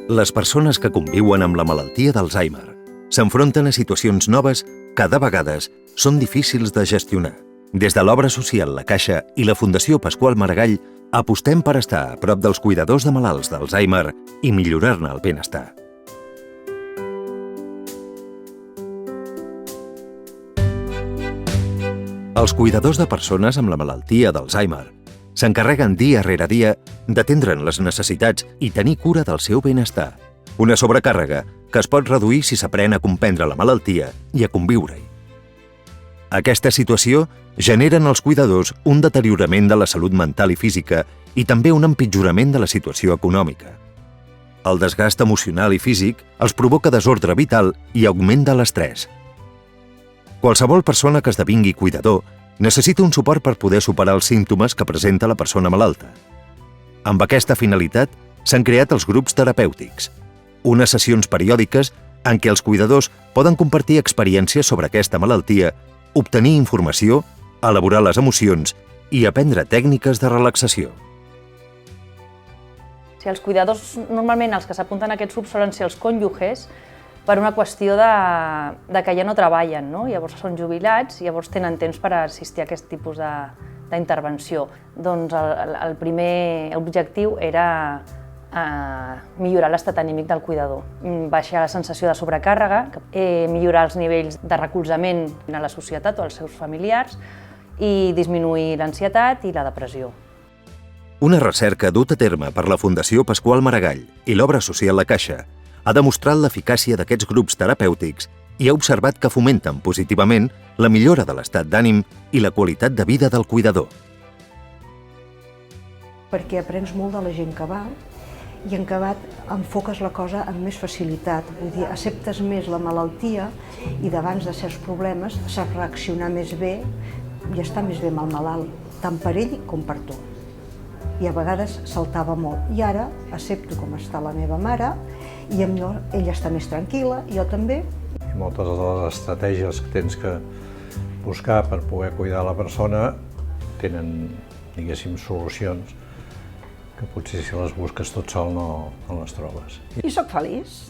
Les persones que conviuen amb la malaltia d'Alzheimer s'enfronten a situacions noves que de vegades són difícils de gestionar. Des de l'obra social La Caixa i la Fundació Pasqual Maragall apostem per estar a prop dels cuidadors de malalts d'Alzheimer i millorar-ne el benestar. Els cuidadors de persones amb la malaltia d'Alzheimer s'encarreguen dia rere dia d'atendre'n les necessitats i tenir cura del seu benestar. Una sobrecàrrega que es pot reduir si s'aprèn a comprendre la malaltia i a conviure-hi. Aquesta situació genera en els cuidadors un deteriorament de la salut mental i física i també un empitjorament de la situació econòmica. El desgast emocional i físic els provoca desordre vital i augment de l'estrès. Qualsevol persona que esdevingui cuidador necessita un suport per poder superar els símptomes que presenta la persona malalta. Amb aquesta finalitat s'han creat els grups terapèutics, unes sessions periòdiques en què els cuidadors poden compartir experiències sobre aquesta malaltia, obtenir informació, elaborar les emocions i aprendre tècniques de relaxació. Els cuidadors, normalment els que s'apunten a aquests grups solen ser els cònjuges per una qüestió de que ja no treballen, no? Llavors són jubilats i llavors tenen temps per assistir a aquest tipus d'intervenció. Doncs el primer objectiu era millorar l'estat anímic del cuidador, baixar la sensació de sobrecàrrega, millorar els nivells de recolzament a la societat o als seus familiars i disminuir l'ansietat i la depressió. Una recerca duta a terme per la Fundació Pasqual Maragall i l'obra social La Caixa ha demostrat l'eficàcia d'aquests grups terapèutics i ha observat que fomenten positivament la millora de l'estat d'ànim i la qualitat de vida del cuidador. Perquè aprens molt de la gent que va i en acabat enfoques la cosa amb més facilitat. Vull dir, acceptes més la malaltia i davant de certs problemes saps reaccionar més bé i estar més bé amb el malalt, tant per ell com per tu. I a vegades saltava molt. I ara accepto com està la meva mare i ella està més tranquil·la, jo també. I moltes de les estratègies que tens que buscar per poder cuidar la persona tenen, diguéssim, solucions que potser si les busques tot sol no les trobes. I sóc feliç.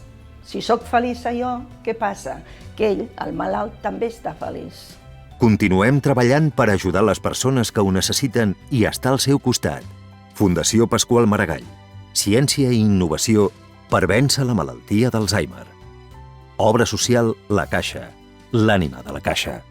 Si sóc feliç jo, què passa? Que ell, el malalt, també està feliç. Continuem treballant per ajudar les persones que ho necessiten i estar al seu costat. Fundació Pasqual Maragall. Ciència i innovació per vèncer la malaltia d'Alzheimer. Obra social La Caixa. L'ànima de la Caixa.